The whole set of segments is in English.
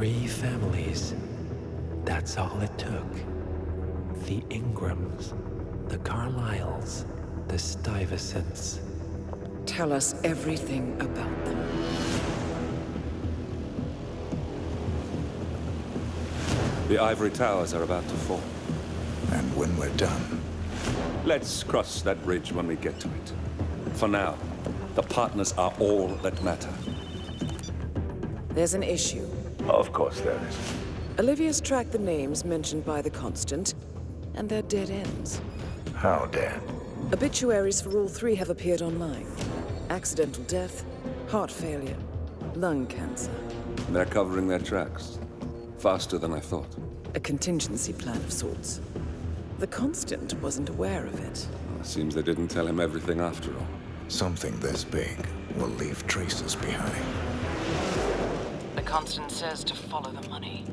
3 families. That's all it took. The Ingrams, the Carlyles, the Stuyvesants. Tell us everything about them. The ivory towers are about to fall. And when we're done... Let's cross that bridge when we get to it. For now, the partners are all that matter. There's an issue. Of course there is. Olivia's tracked the names mentioned by the Constant, and they're dead ends. How dead? Obituaries for all 3 have appeared online. Accidental death, heart failure, lung cancer. They're covering their tracks. Faster than I thought. A contingency plan of sorts. The Constant wasn't aware of it. Well, seems they didn't tell him everything after all. Something this big will leave traces behind. The Constant says to follow the money.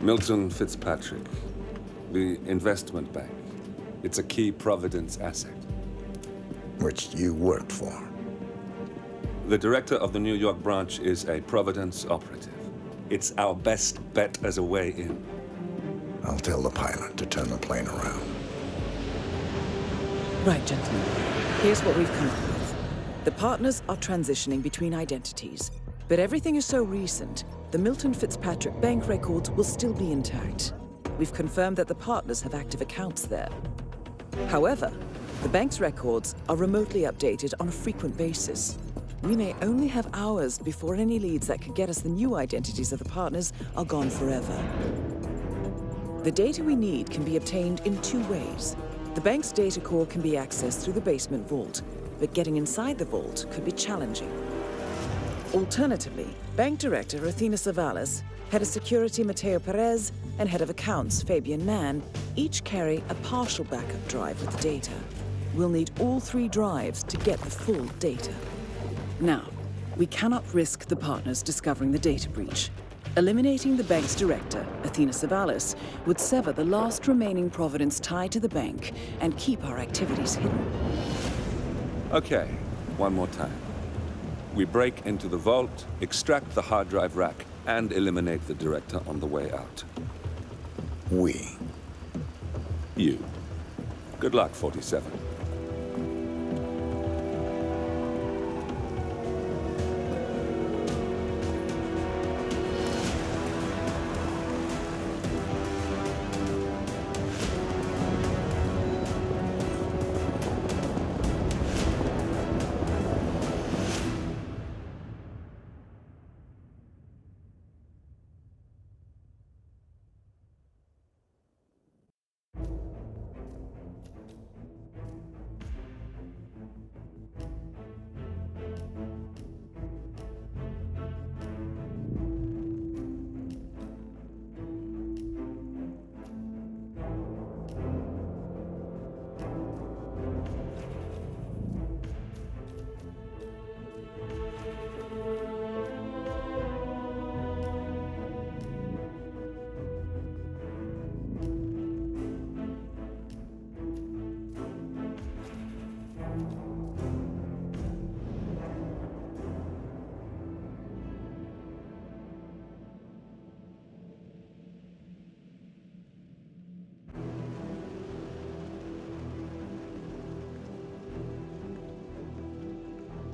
Milton Fitzpatrick. The investment bank. It's a key Providence asset. Which you worked for. The director of the New York branch is a Providence operative. It's our best bet as a way in. I'll tell the pilot to turn the plane around. Right, gentlemen. Here's what we've come up with. The partners are transitioning between identities, but everything is so recent, the Milton Fitzpatrick bank records will still be intact. We've confirmed that the partners have active accounts there. However, the bank's records are remotely updated on a frequent basis. We may only have hours before any leads that could get us the new identities of the partners are gone forever. The data we need can be obtained in 2 ways. The bank's data core can be accessed through the basement vault, but getting inside the vault could be challenging. Alternatively, Bank Director Athena Savalas, Head of Security Mateo Perez, and Head of Accounts Fabian Mann each carry a partial backup drive with the data. We'll need all 3 drives to get the full data. Now, we cannot risk the partners discovering the data breach. Eliminating the bank's director, Athena Savalas, would sever the last remaining Providence tie to the bank and keep our activities hidden. Okay, one more time. We break into the vault, extract the hard drive rack, and eliminate the director on the way out. We. You. Good luck, 47.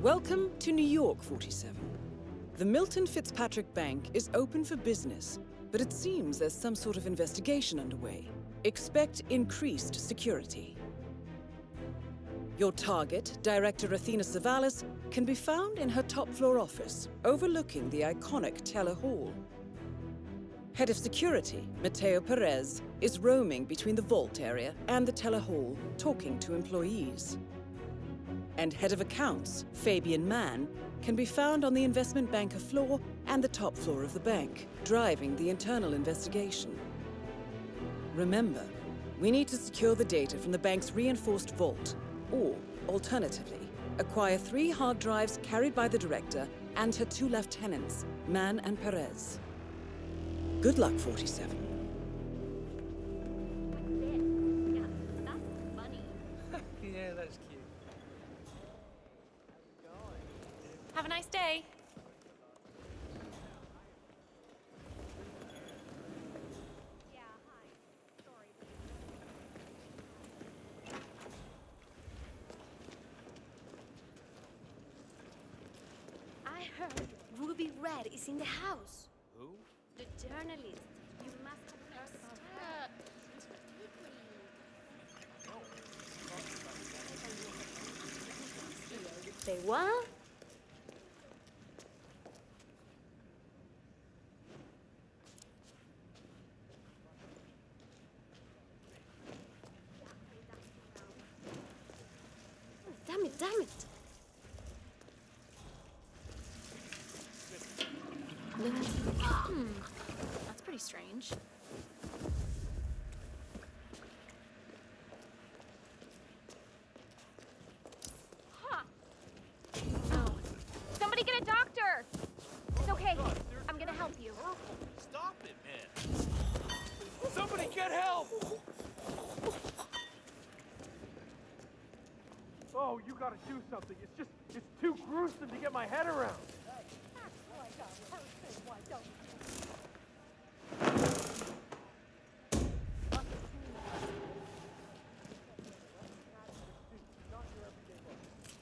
Welcome to New York, 47. The Milton Fitzpatrick Bank is open for business, but it seems there's some sort of investigation underway. Expect increased security. Your target, Director Athena Savalas, can be found in her top-floor office, overlooking the iconic Teller Hall. Head of Security, Mateo Perez, is roaming between the vault area and the Teller Hall, talking to employees. And Head of Accounts, Fabian Mann, can be found on the investment banker floor and the top floor of the bank, driving the internal investigation. Remember, we need to secure the data from the bank's reinforced vault, or, alternatively, acquire 3 hard drives carried by the director and her 2 lieutenants, Mann and Perez. Good luck, 47. Yeah, that's cute. Have a nice day. heard Ruby Red is in the house. Who? The journalist. You must have heard about her. Say what? Damn it, damn it! That's pretty strange. Huh. Oh. Somebody get a doctor! It's okay. I'm gonna help you. Stop it, man! Somebody get help! Oh, you gotta do something. It's too gruesome to get my head around.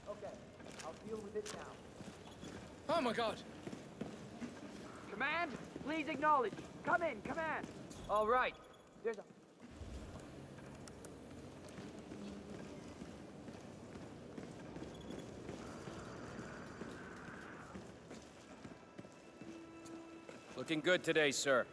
Okay, I'll deal with it now. Oh my god! Command, please acknowledge. Come in, command. All right. There's a... Looking good today, sir.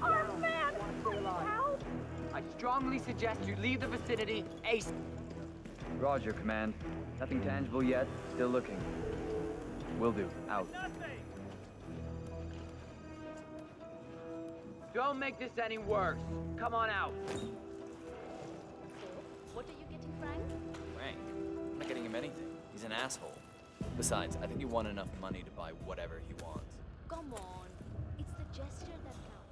Oh, man! Please help! I strongly suggest you leave the vicinity ASAP. Roger, Command. Nothing tangible yet. Still looking. Will do. Out. Don't make this any worse. Come on out. What are you getting, Frank? Frank? I'm not getting him anything. He's an asshole. Besides, I think he won enough money to buy whatever he wants. Come on. It's the gesture that counts.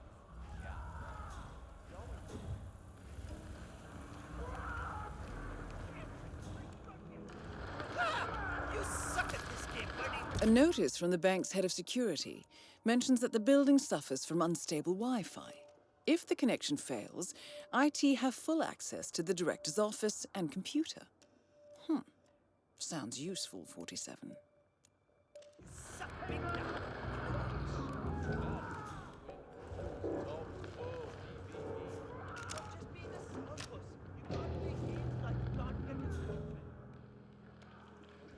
You suck at this game, buddy! A notice from the bank's head of security mentions that the building suffers from unstable Wi-Fi. If the connection fails, IT have full access to the director's office and computer. Sounds useful, 47. Suck big now! Just be the surplus. You can't play games like you can't get this movement.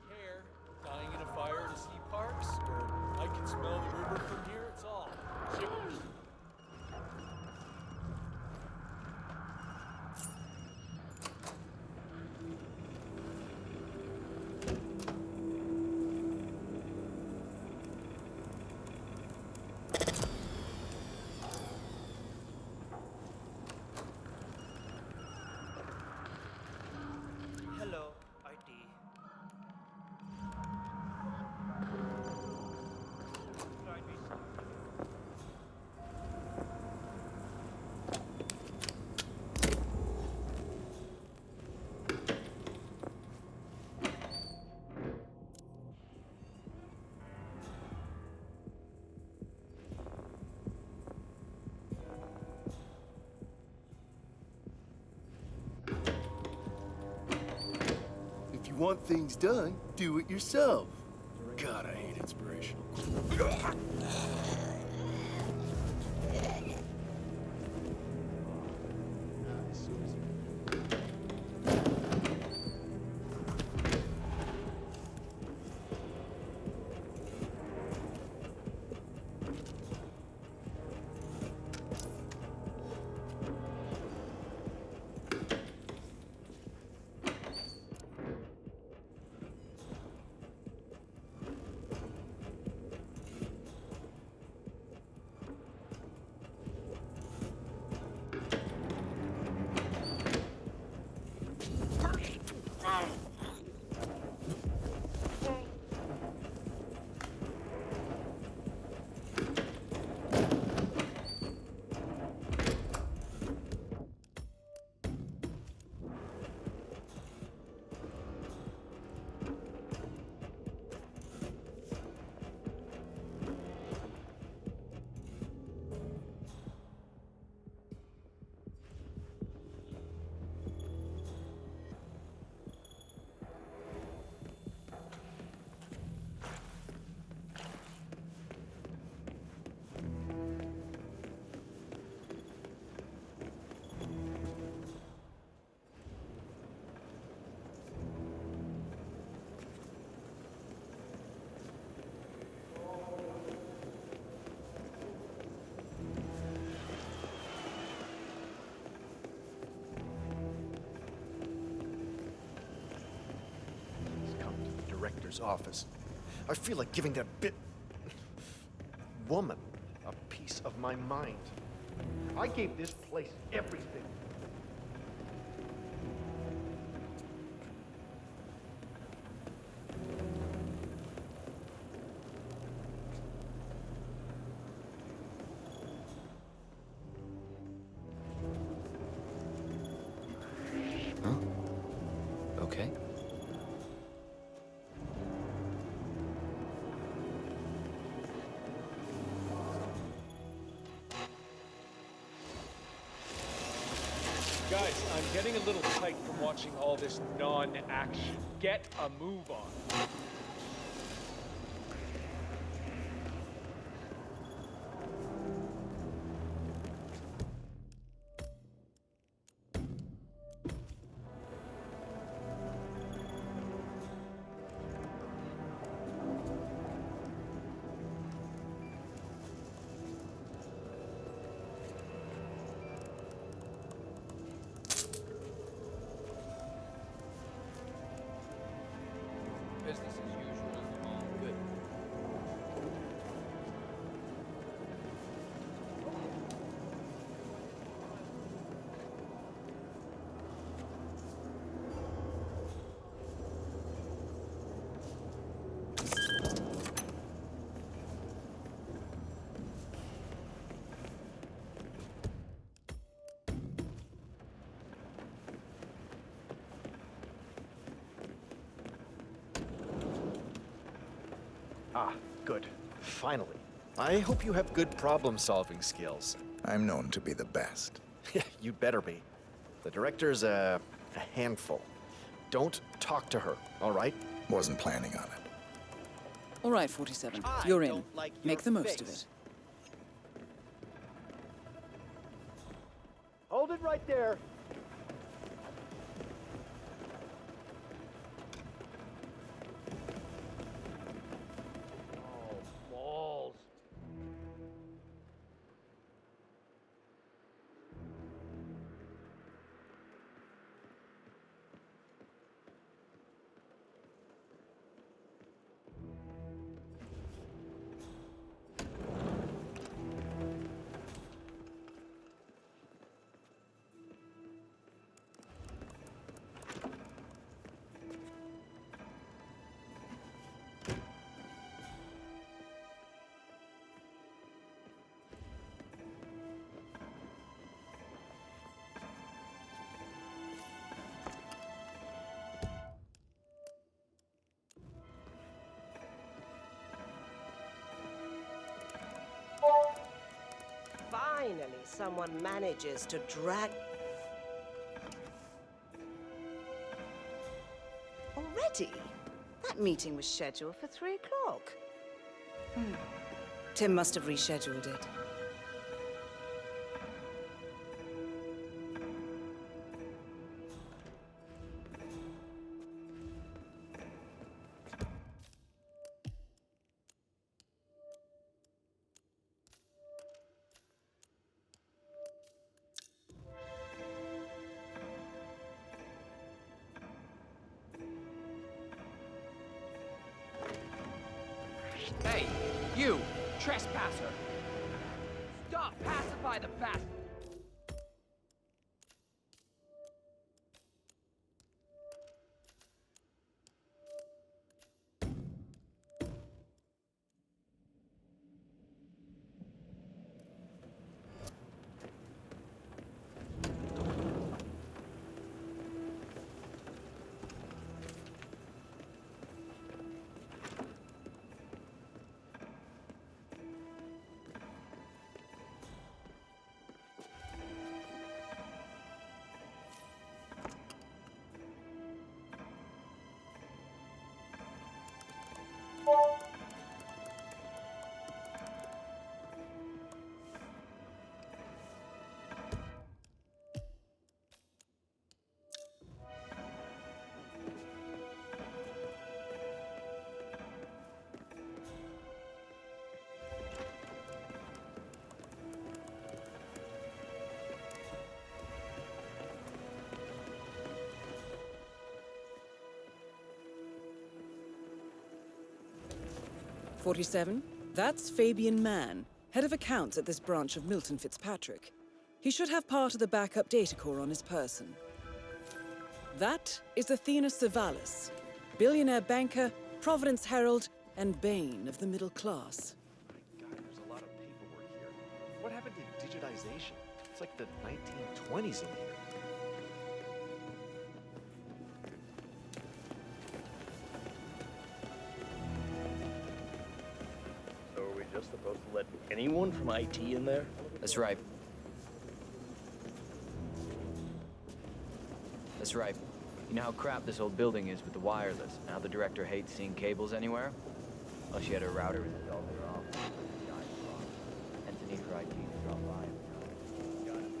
Care, dying in a fire to see parks, or I can smell the river from here, it's all gibberish. Hello, IT. If you want things done, do it yourself. God, I hate inspirational quotes. director's office. I feel like giving that woman a piece of my mind. I gave this place everything. Okay. Guys, I'm getting a little tight from watching all this non-action. Get a move on. Business as usual. All good. Ah, good. Finally. I hope you have good problem-solving skills. I'm known to be the best. You better be. The director's a handful. Don't talk to her, all right? Wasn't planning on it. All right, 47. You're in. Make the most of it. Hold it right there. Oh, balls. Finally, someone manages to drag... Already? That meeting was scheduled for 3 o'clock. Tim must have rescheduled it. Hey, you, trespasser! Stop! Pacify the bastard! 47, that's Fabian Mann, head of accounts at this branch of Milton Fitzpatrick. He should have part of the backup data core on his person. That is Athena Savalas, billionaire banker, Providence Herald, and bane of the middle class. God, there's a lot of paperwork here. What happened to digitization? It's like the 1920s in here. So are we just supposed to let anyone from IT in there? That's right. That's right. You know how crap this old building is with the wireless, and how the director hates seeing cables anywhere? Well, she had her router installed in her office. Hence the need for IT to drop by. Got it.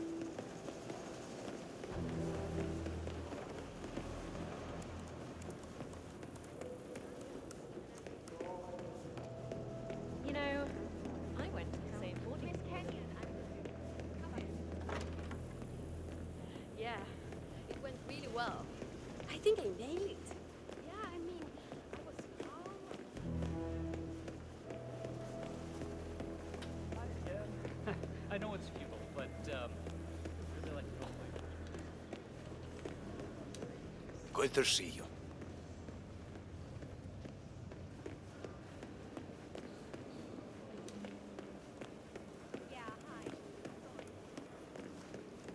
You know, I went to the same boarding school. Yeah, it went really well. I think I nailed it. Yeah, I mean, I was calm. I know it's futile, but really like to roleplay. Good to see you.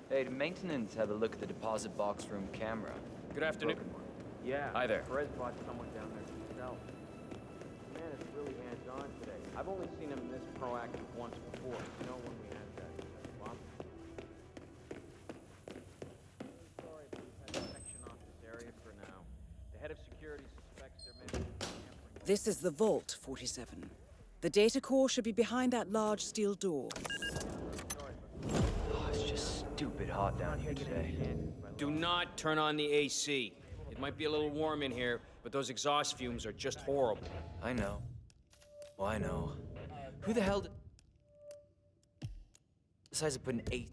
Hey, did maintenance have a look at the deposit box room camera? Good afternoon. Yeah. Hi there. Perez bought someone down there himself. Man, it's really hands-on today. I've only seen him this proactive once before. You know, when we had that bomb. Sorry, but we've had to section off this area for now. The head of security suspects there may be tampering. This is the Vault, 47. The data core should be behind that large steel door. Oh, it's just stupid hot down here today. Do not turn on the AC. It might be a little warm in here, but those exhaust fumes are just horrible. I know. Well, I know. Who the hell decides to put an 8?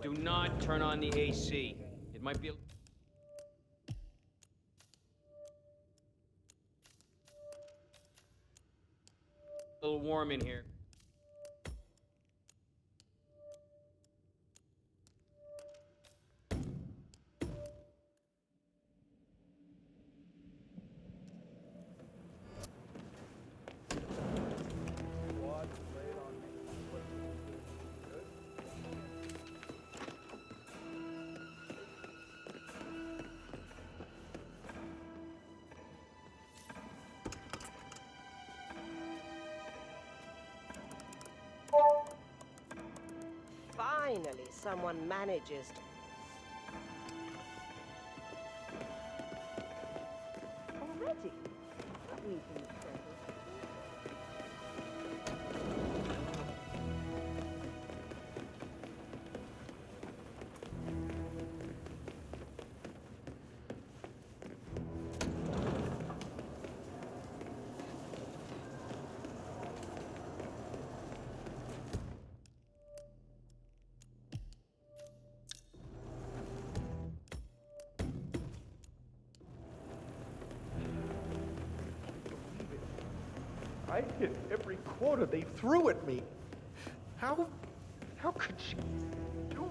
Do not turn on the AC. It might be a little warm in here. Finally, someone manages to... Already? That meeting is settled. I hit every quota they threw at me. How could she do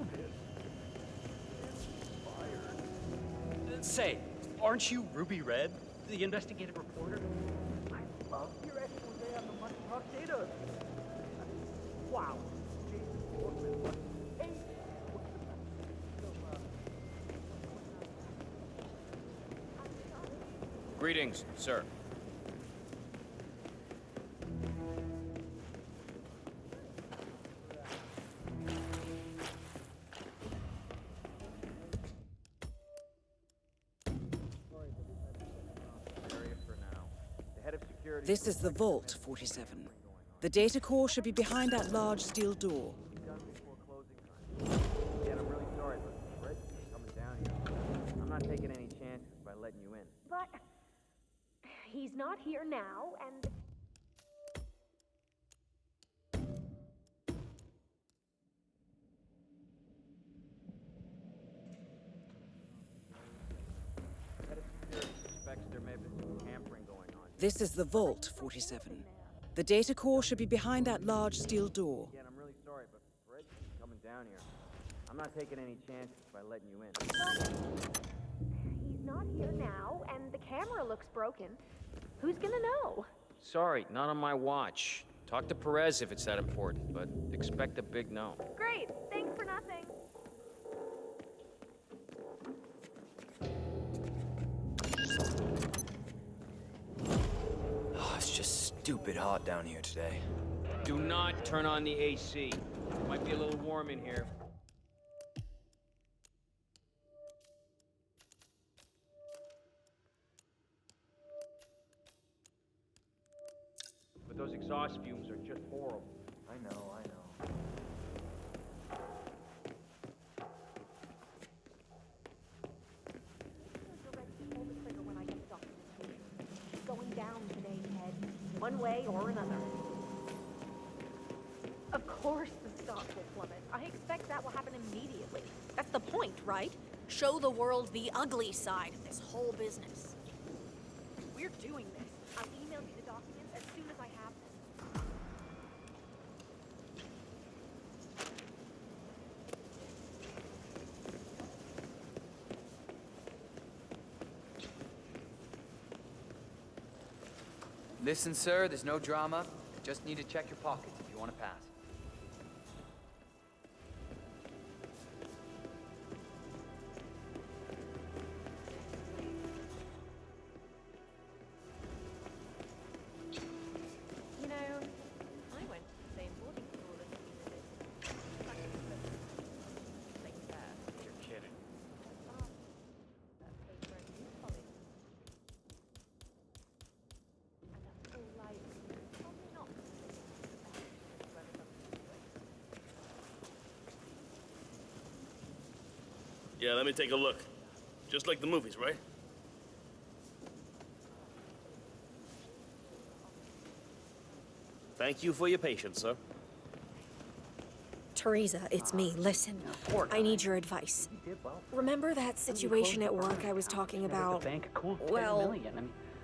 this? Say, aren't you Ruby Red, the investigative reporter? I love your expose on the money talk data. Wow. Jason Bourne, what? Hey. Greetings, sir. This is the Vault, 47. The data core should be behind that large steel door. Yeah, I'm really sorry, but Red's coming down here. I'm not taking any chances by letting you in. But he's not here now, and if there's some tampering going on. This is the vault, 47. The data core should be behind that large steel door. Again, I'm really sorry, but Fred's coming down here. I'm not taking any chances by letting you in. He's not here now, and the camera looks broken. Who's gonna know? Sorry, not on my watch. Talk to Perez if it's that important, but expect a big no. Great, thanks for nothing. Oh, it's just stupid hot down here today. Do not turn on the AC. It might be a little warm in here. But those exhaust fumes are just horrible. I know, I know. Pull the trigger when I get the documentation. She's going down today, Ted. One way or another. Of course the stock will plummet. I expect that will happen immediately. That's the point, right? Show the world the ugly side of this whole business. We're doing this. I'll email you the documents as soon as I have them. Listen, sir, there's no drama. Just need to check your pockets if you want to pass. You know, I went to the same boarding school as you did. Like that. You're kidding. That paper and you college. And a full life. Probably not. Yeah, let me take a look. Just like the movies, right? Thank you for your patience, sir. Teresa, it's me. Listen, I need your advice. Remember that situation at work I was talking about? Well,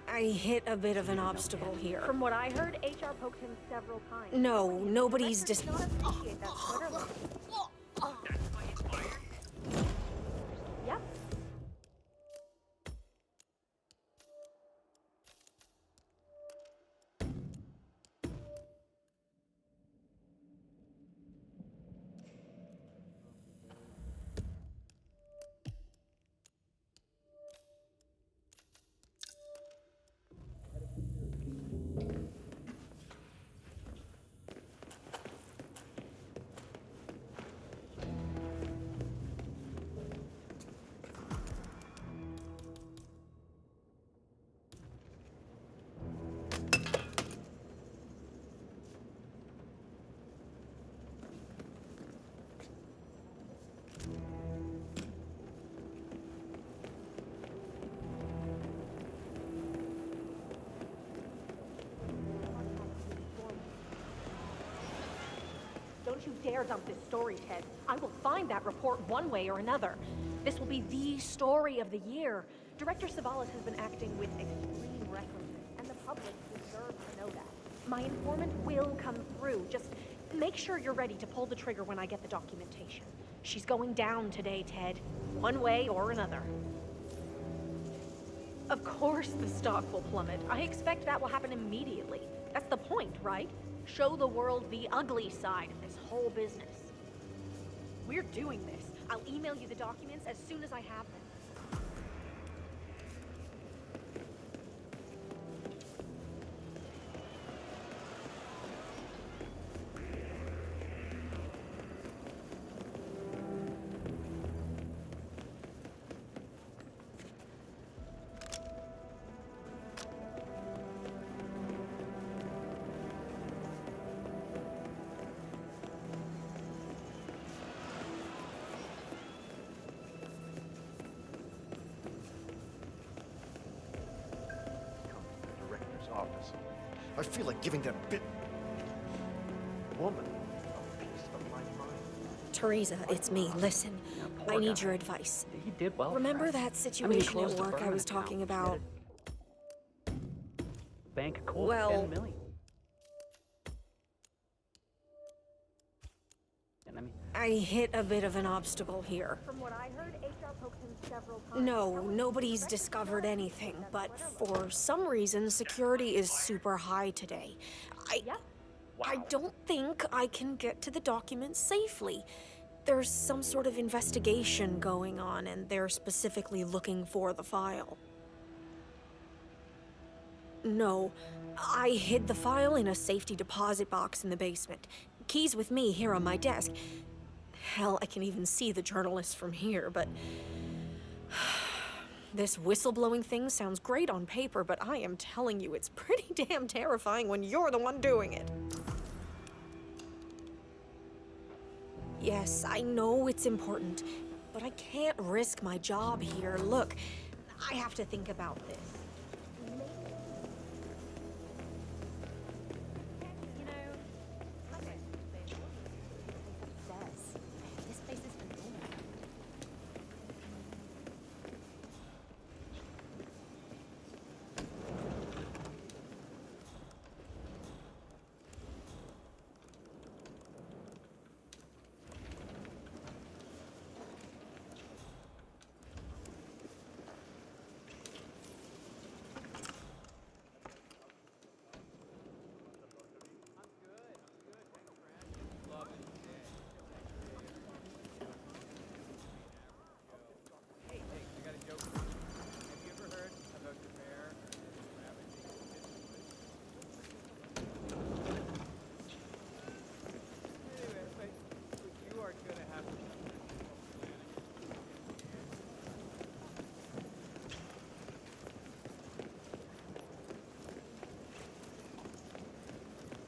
I hit a bit of an obstacle here. From what I heard, HR poked him several times. No, nobody's Does not appreciate that Twitter love. Yep. Don't you dare dump this story, Ted. I will find that report one way or another. This will be the story of the year. Director Savalas has been acting with extreme recklessness, and the public deserves to know that. My informant will come through. Just make sure you're ready to pull the trigger when I get the documentation. She's going down today, Ted. One way or another. Of course the stock will plummet. I expect that will happen immediately. That's the point, right? Show the world the ugly side of this whole business. We're doing this. I'll email you the documents as soon as I have them. Office. I feel like giving that bit woman a piece of my mind. Teresa, it's me. Listen, I need your advice. He did well. Remember that situation at work I was talking about? bank cold Well, 10 million. And I mean, I hit a bit of an obstacle here. From what I heard, HR poked him several times. No, nobody's discovered anything, but for some reason, security is super high today. I don't think I can get to the documents safely. There's some sort of investigation going on, and they're specifically looking for the file. No, I hid the file in a safety deposit box in the basement. Keys with me here on my desk. Hell, I can even see the journalists from here, but... This whistleblowing thing sounds great on paper, but I am telling you, it's pretty damn terrifying when you're the one doing it. Yes, I know it's important, but I can't risk my job here. Look, I have to think about this. You know, like I said, upstairs. This place is phenomenal.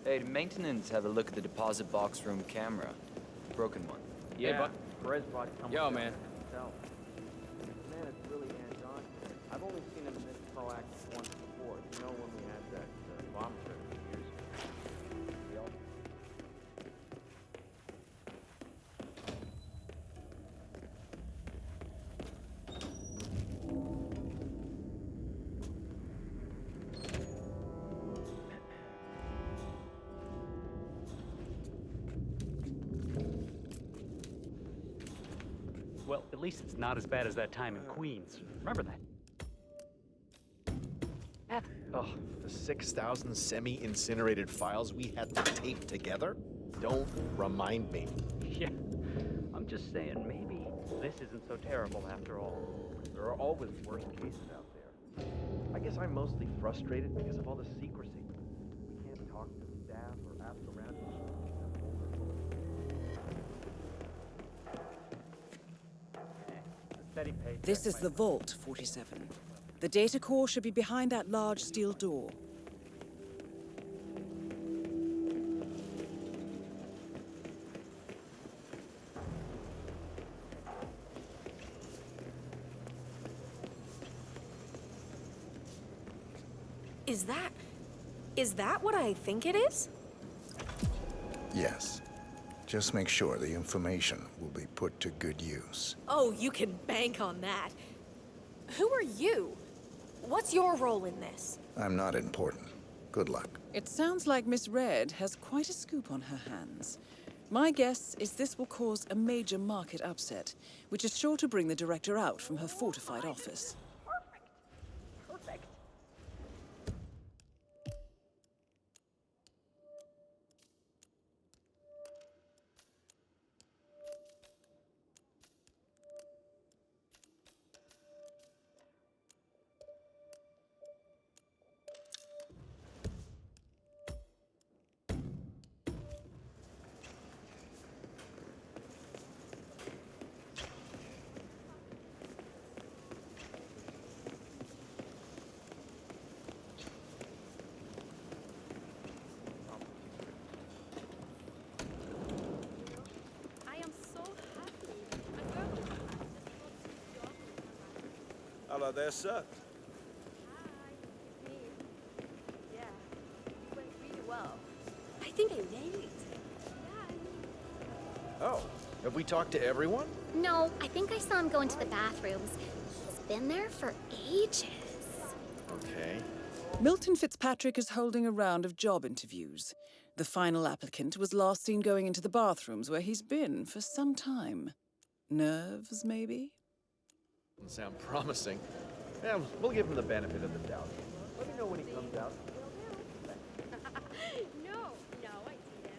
Hey, did maintenance have a look at the deposit box room camera? Broken one. Yeah, but Perez brought someone yo, down man. himself. This man is really hands-on. I've only seen him this proactive once before. You know, when we had that bomb threat a few years ago. We all... well, at least it's not as bad as that time in Queens. Remember that? Oh, the 6,000 semi-incinerated files we had to tape together? Don't remind me. Yeah, I'm just saying, maybe this isn't so terrible after all. There are always worse cases out there. I guess I'm mostly frustrated because of all the secrecy. We can't talk to the staff or ask around. Steady pace. This is the vault, 47. The data core should be behind that large steel door. Is that what I think it is? Yes. Just make sure the information will be put to good use. Oh, you can bank on that. Who are you? What's your role in this? I'm not important. Good luck. It sounds like Miss Red has quite a scoop on her hands. My guess is this will cause a major market upset, which is sure to bring the director out from her fortified office. Perfect. I am so happy. My girlfriend Hello there, sir. Hi, me. Yeah, it went really well. I think I nailed it. Oh, have we talked to everyone? No, I think I saw him go into the bathrooms. He's been there for ages. Okay. Milton Fitzpatrick is holding a round of job interviews. The final applicant was last seen going into the bathrooms where he's been for some time. Nerves, maybe? Doesn't sound promising. Yeah, we'll give him the benefit of the doubt. Let me know when he comes out. No, I see that.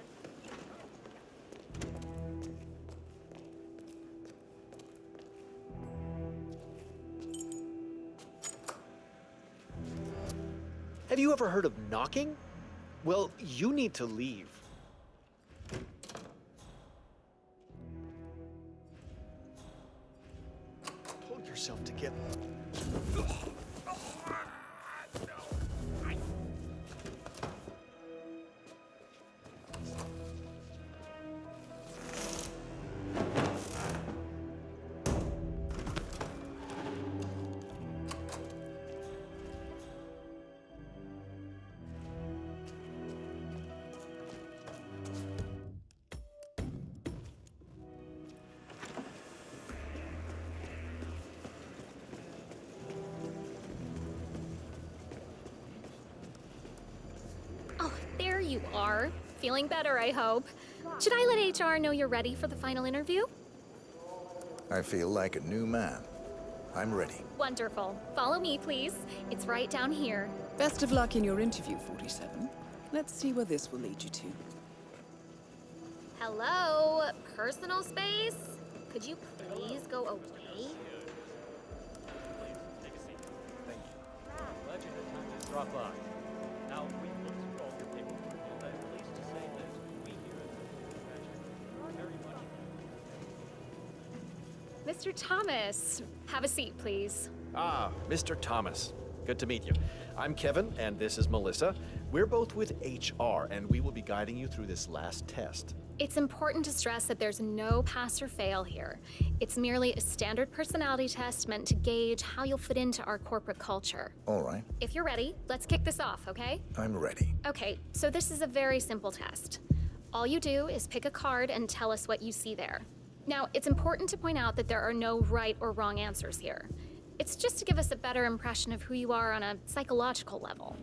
Have you ever heard of knocking? Well, you need to leave. Hold yourself together. There you are. Feeling better, I hope. Should I let HR know you're ready for the final interview? I feel like a new man. I'm ready. Wonderful. Follow me, please. It's right down here. Best of luck in your interview, 47. Let's see where this will lead you to. Hello? Personal space? Could you please go away? Take a seat. Thank you. Glad you had time to drop by. Now, we've looked through all your paperwork, and I'm pleased to say that we here at the Patrick very much Mr. Thomas, have a seat, please. Ah, Mr. Thomas. Good to meet you. I'm Kevin, and this is Melissa. We're both with HR, and we will be guiding you through this last test. It's important to stress that there's no pass or fail here. It's merely a standard personality test meant to gauge how you'll fit into our corporate culture. All right, If you're ready, let's kick this off, okay? I'm ready. Okay, so this is a very simple test. All you do is pick a card and tell us what you see there. Now, it's important to point out that there are no right or wrong answers here. It's just to give us a better impression of who you are on a psychological level.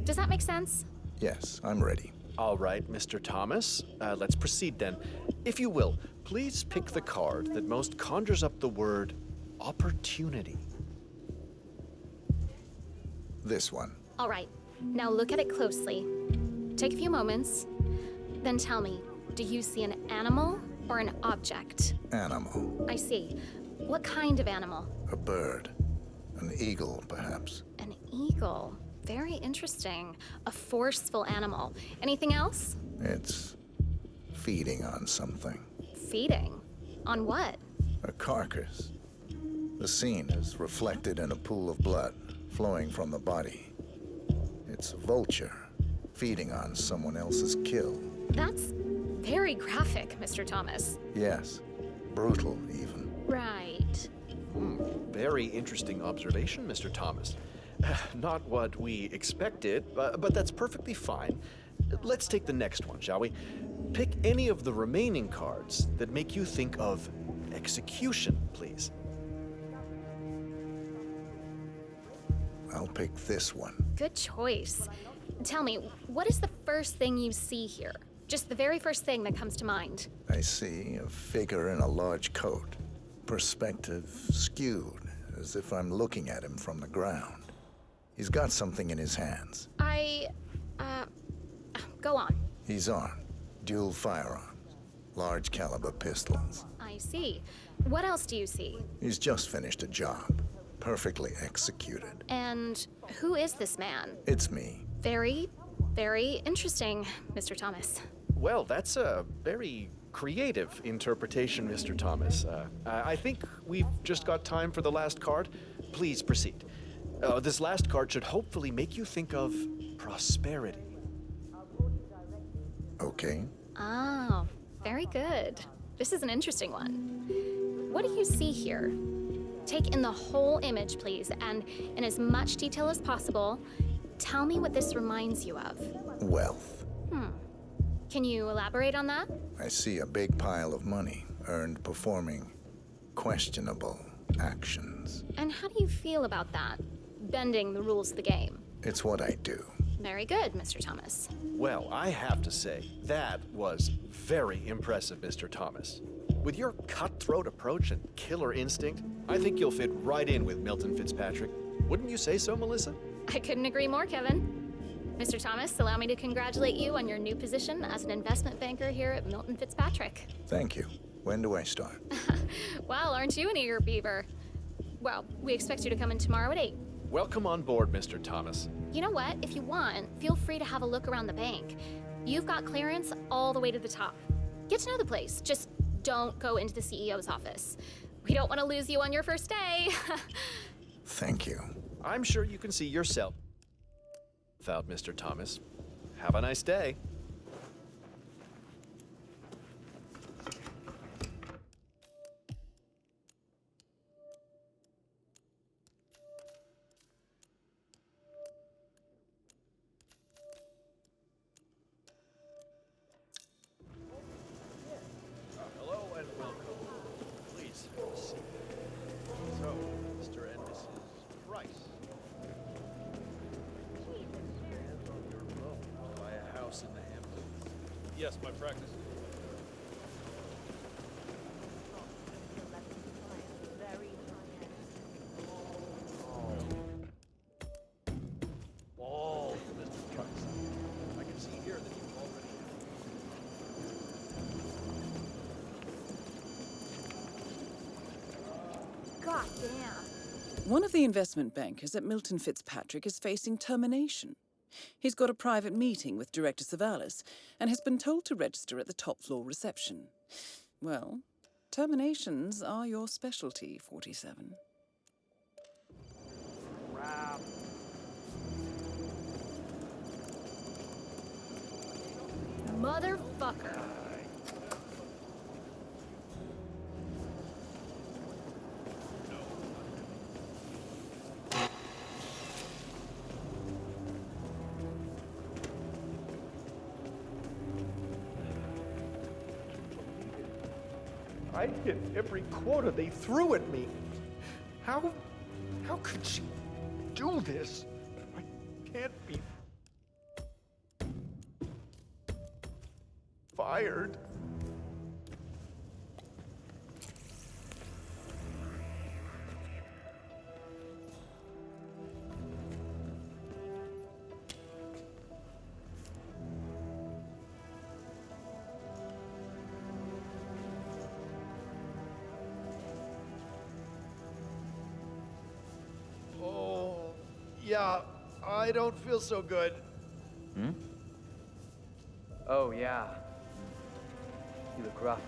Does that make sense? Yes, I'm ready. All right, Mr. Thomas. Let's proceed then. If you will, please pick the card that most conjures up the word opportunity. This one. All right, now look at it closely. Take a few moments, then tell me, do you see an animal or an object? Animal. I see. What kind of animal? A bird. An eagle, perhaps. An eagle. Very interesting. A forceful animal. Anything else? It's feeding on something. Feeding? On what? A carcass. The scene is reflected in a pool of blood flowing from the body. It's a vulture feeding on someone else's kill. That's very graphic, Mr. Thomas. Yes, brutal even. Right. Very interesting observation, Mr. Thomas. Not what we expected, but that's perfectly fine. Let's take the next one, shall we? Pick any of the remaining cards that make you think of execution, please. I'll pick this one. Good choice. Tell me, what is the first thing you see here? Just the very first thing that comes to mind. I see a figure in a large coat. Perspective skewed, as if I'm looking at him from the ground. He's got something in his hands. Go on. He's armed. Dual firearms. Large caliber pistols. I see. What else do you see? He's just finished a job. Perfectly executed. And who is this man? It's me. Very, very interesting, Mr. Thomas. Well, that's a very creative interpretation, Mr. Thomas. I think we've just got time for the last card. Please proceed. This last card should hopefully make you think of prosperity. Okay. Oh, very good. This is an interesting one. What do you see here? Take in the whole image, please, and in as much detail as possible, tell me what this reminds you of. Wealth. Can you elaborate on that? I see a big pile of money earned performing questionable actions. And how do you feel about that? Bending the rules of the game. It's what I do. Very good, Mr. Thomas. Well, I have to say, that was very impressive, Mr. Thomas. With your cutthroat approach and killer instinct, I think you'll fit right in with Milton Fitzpatrick. Wouldn't you say so, Melissa? I couldn't agree more, Kevin. Mr. Thomas, allow me to congratulate you on your new position as an investment banker here at Milton Fitzpatrick. Thank you. When do I start? Well, aren't you an eager beaver? Well, we expect you to come in tomorrow at 8. Welcome on board, Mr. Thomas. You know what? If you want, feel free to have a look around the bank. You've got clearance all the way to the top. Get to know the place. Just don't go into the CEO's office. We don't want to lose you on your first day. Thank you. I'm sure you can see yourself without Mr. Thomas. Have a nice day. Hello and welcome. Please, have a seat. So, Mr. and Mrs. Price. Plans on your phone to buy a house in the Hamptons. Yes, my practice. Balls, Mr. Price. I can see here that you've already God damn. One of the investment bankers at Milton Fitzpatrick is facing termination. He's got a private meeting with Director Savalas and has been told to register at the top floor reception. Well, terminations are your specialty, 47. Crap. Motherfucker. I hit every quota they threw at me. How could she do this? I can't be fired. Yeah, I don't feel so good. Hmm? Oh, yeah. You look rough.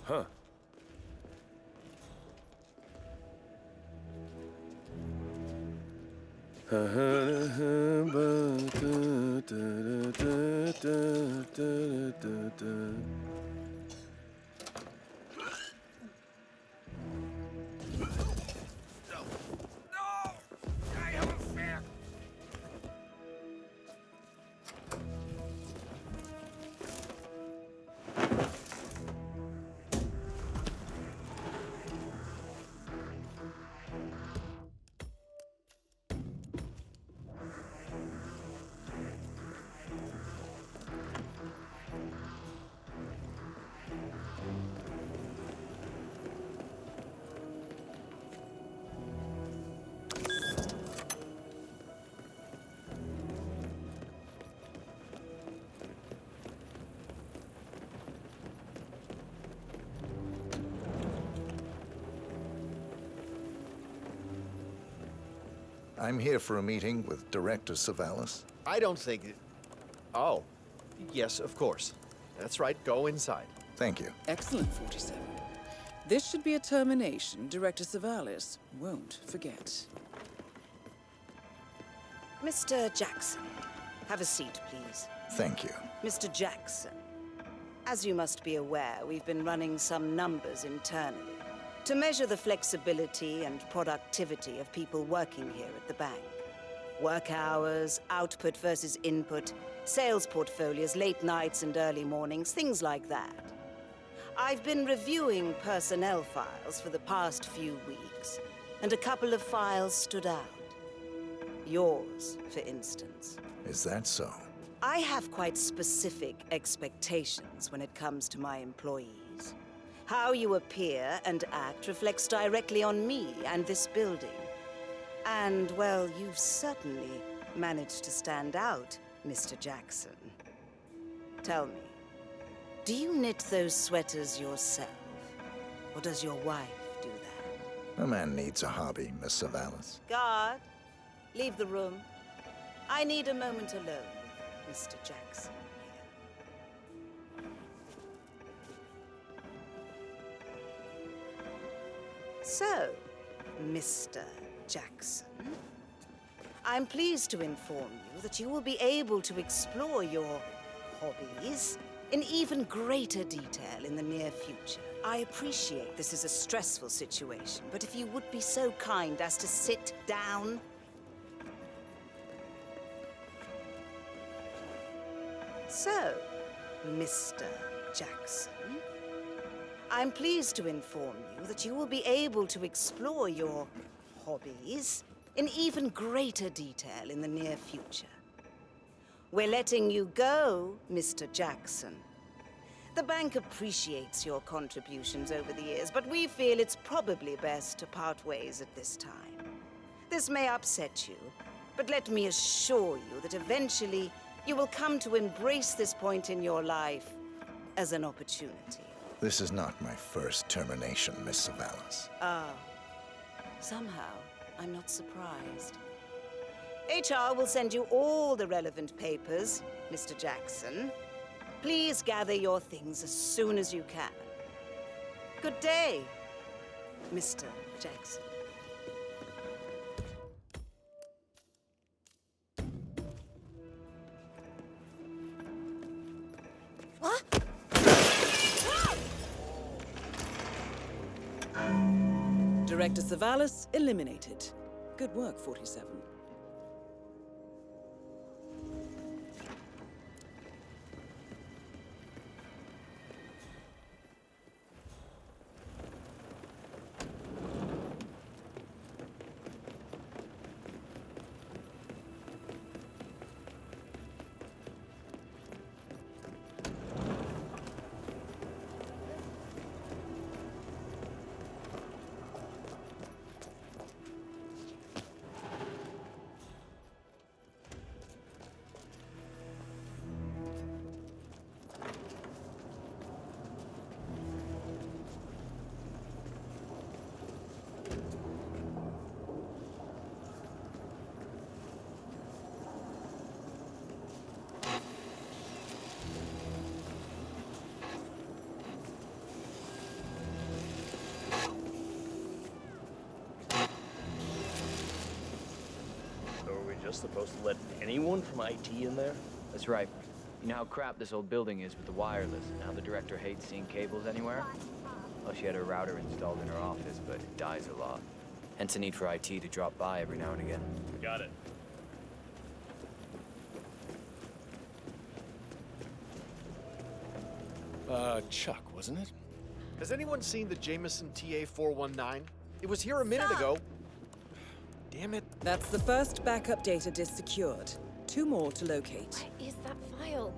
Huh. I'm here for a meeting with Director Savalas. I don't think it... Oh, yes, of course. That's right, go inside. Thank you. Excellent, 47. This should be a termination Director Savalas won't forget. Mr. Jackson, have a seat, please. Thank you. Mr. Jackson, as you must be aware, we've been running some numbers internally to measure the flexibility and productivity of people working here at the bank. Work hours, output versus input, sales portfolios, late nights and early mornings, things like that. I've been reviewing personnel files for the past few weeks, and a couple of files stood out. Yours, for instance. Is that so? I have quite specific expectations when it comes to my employees. How you appear and act reflects directly on me and this building. And, well, you've certainly managed to stand out, Mr. Jackson. Tell me, do you knit those sweaters yourself? Or does your wife do that? A man needs a hobby, Miss Savalas. Guard, leave the room. I need a moment alone with Mr. Jackson here. So, Mr. Jackson, I'm pleased to inform you that you will be able to explore your hobbies in even greater detail in the near future. I appreciate this is a stressful situation, but if you would be so kind as to sit down. So, Mr. Jackson, I'm pleased to inform you that you will be able to explore your hobbies in even greater detail in the near future. We're letting you go, Mr. Jackson. The bank appreciates your contributions over the years, but we feel it's probably best to part ways at this time. This may upset you, but let me assure you that eventually you will come to embrace this point in your life as an opportunity. This is not my first termination, Miss Savalas. Ah, somehow I'm not surprised. HR will send you all the relevant papers, Mr. Jackson. Please gather your things as soon as you can. Good day, Mr. Jackson. Director Savalas eliminated. Good work, 47. Just supposed to let anyone from IT in there? That's right. You know how crap this old building is with the wireless, and how the director hates seeing cables anywhere? Well, she had her router installed in her office, but it dies a lot. Hence the need for IT to drop by every now and again. Got it. Chuck, wasn't it? Has anyone seen the Jameson TA-419? It was here a minute ago. Damn it. That's the first backup data disk secured. 2 more to locate. What is that file?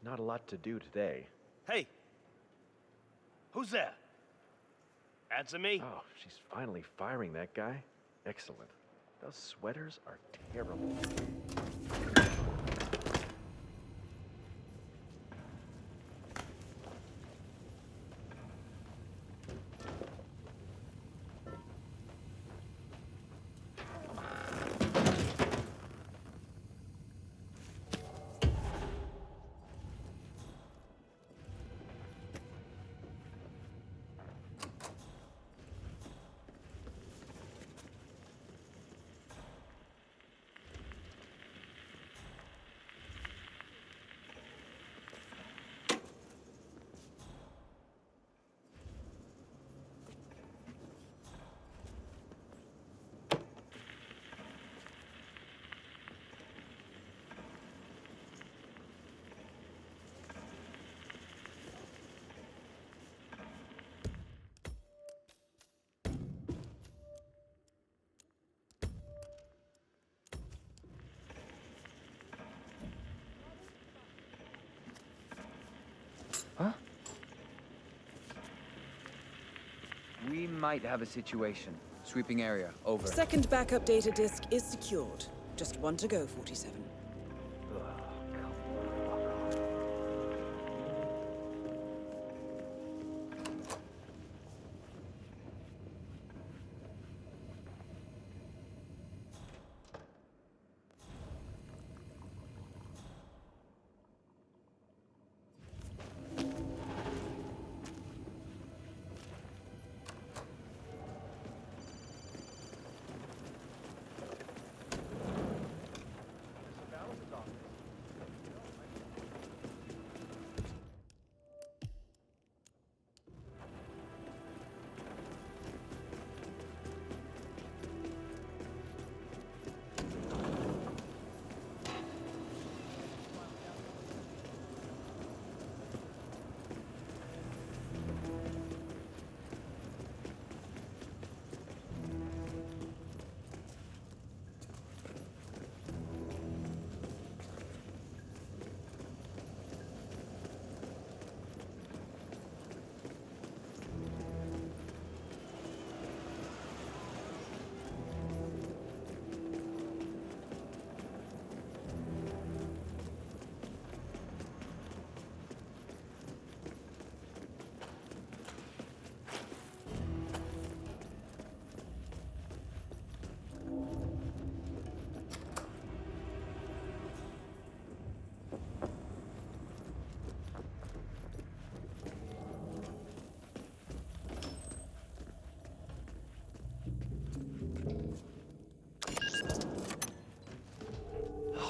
not a lot to do today. Hey! Who's there? Answer me? Oh, she's finally firing that guy. Excellent. Those sweaters are terrible. Huh? We might have a situation. Sweeping area, over. Second backup data disk is secured. Just one to go, 47.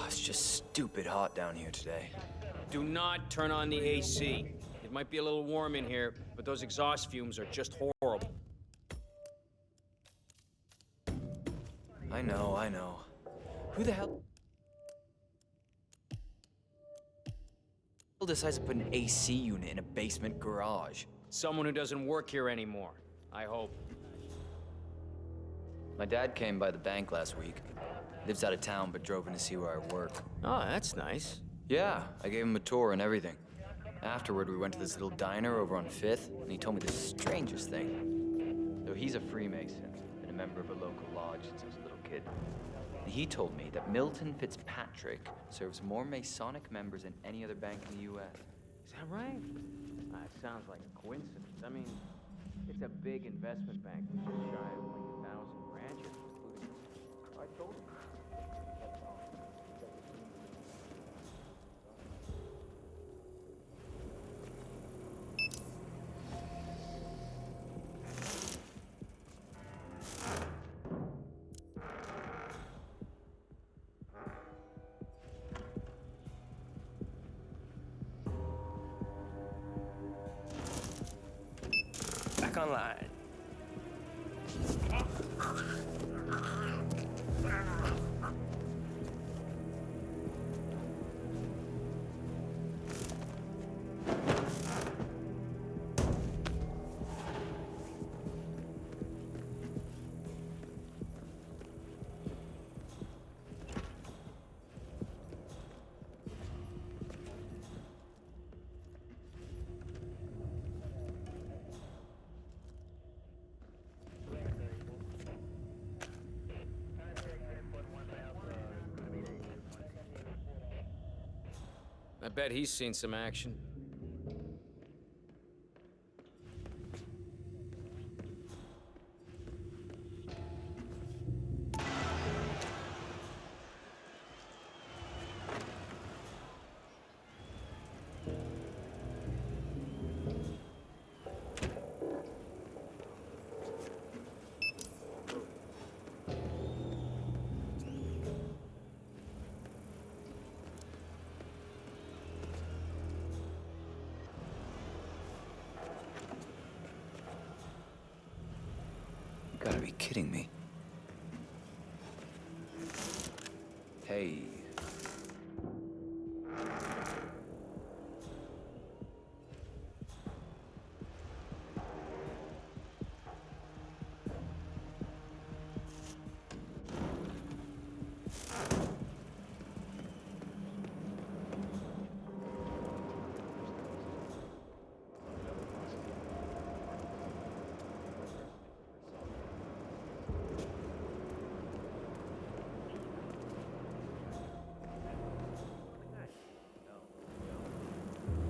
It's just stupid hot down here today. Do not turn on the AC. It might be a little warm in here, but those exhaust fumes are just horrible. I know. Who the hell decides to put an AC unit in a basement garage? Someone who doesn't work here anymore, I hope. My dad came by the bank last week. Lives out of town, but drove in to see where I work. Oh, that's nice. Yeah, I gave him a tour and everything. Afterward, we went to this little diner over on 5th, and he told me the strangest thing. Though he's a Freemason and a member of a local lodge since I was a little kid. And he told me that Milton Fitzpatrick serves more Masonic members than any other bank in the U.S. Is that right? It sounds like a coincidence. I mean, it's a big investment bank with just shy of like 1,000 branches, including... I told you. Back online. bet he's seen some action. You gotta be kidding me. Hey.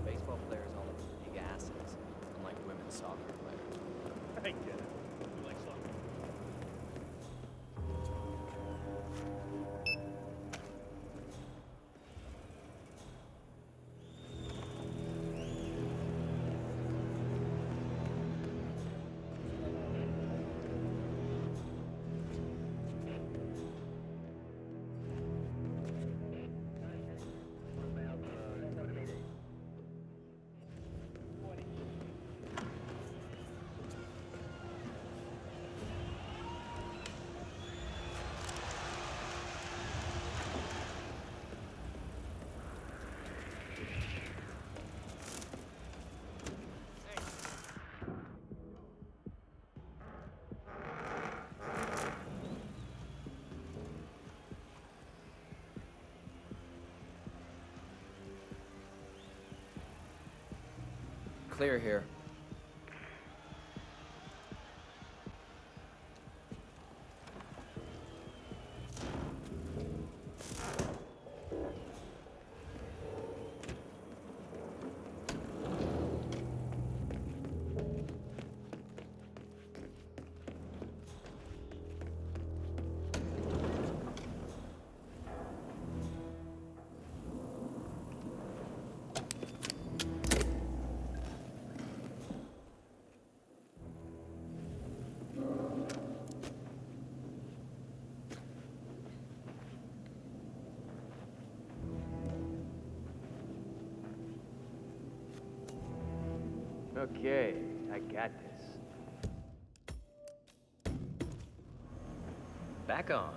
Baseball players all have big asses, unlike women's soccer players. I get it. You like soccer? Clear here. Okay, I got this. Back on.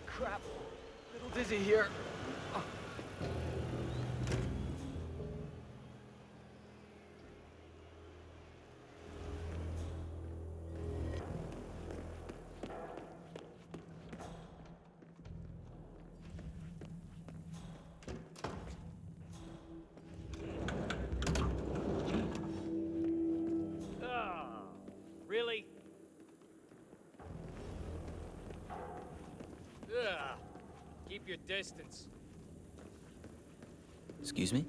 Crap. Little dizzy here. Really? Ugh. Keep your distance. Excuse me?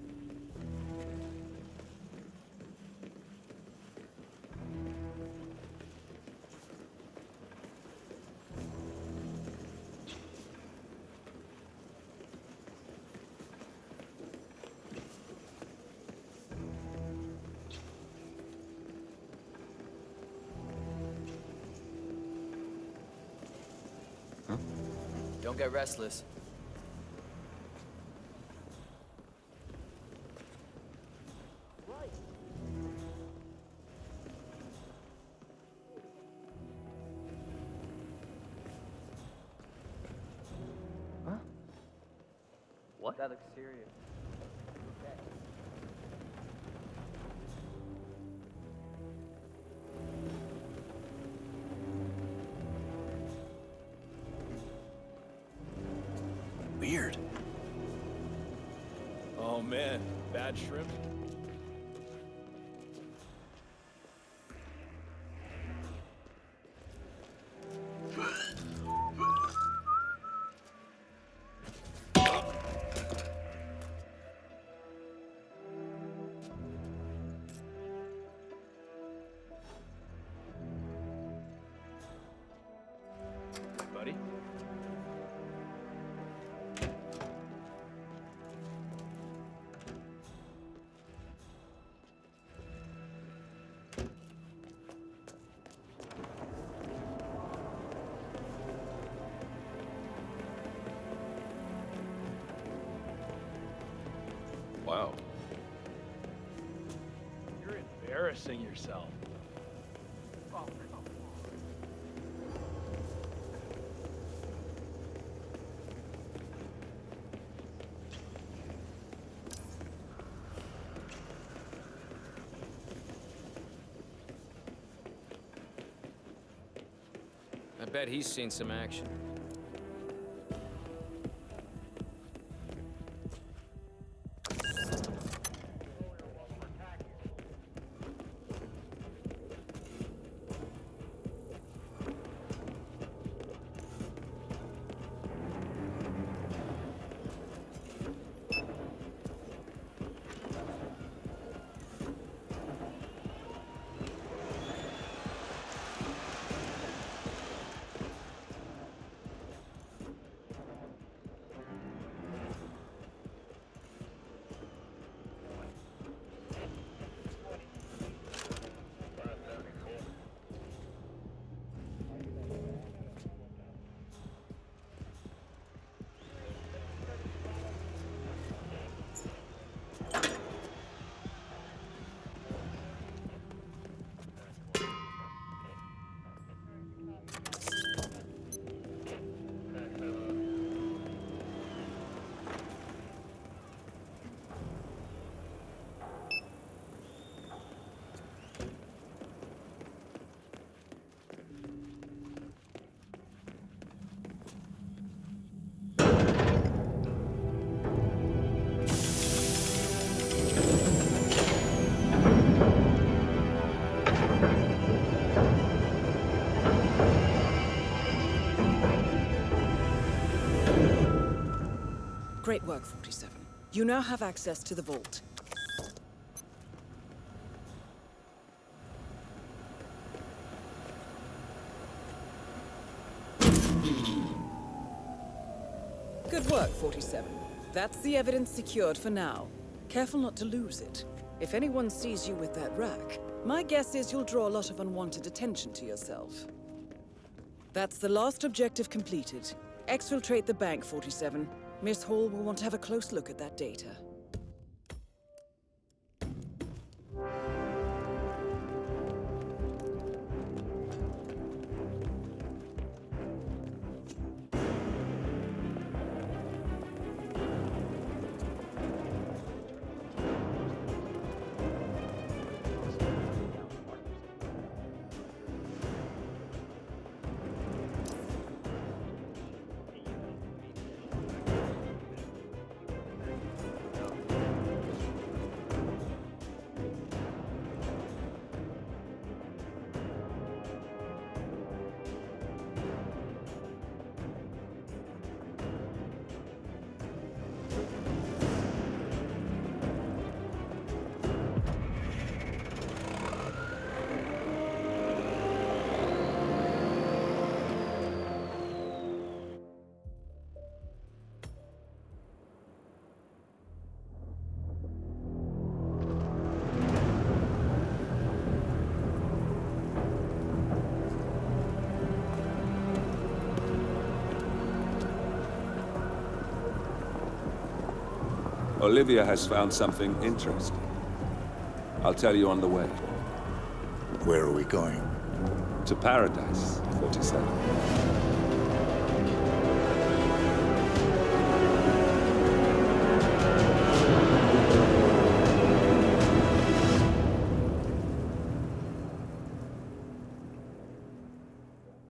Don't get restless. What? That looks serious. Weird. Oh man, bad shrimp. Buddy? Wow. You're embarrassing yourself. Oh, come on. I bet he's seen some action. Great work, 47. You now have access to the vault. Good work, 47. That's the evidence secured for now. Careful not to lose it. If anyone sees you with that rack, my guess is you'll draw a lot of unwanted attention to yourself. That's the last objective completed. Exfiltrate the bank, 47. Miss Hall will want to have a close look at that data. Olivia has found something interesting. I'll tell you on the way. Where are we going? To Paradise, 47.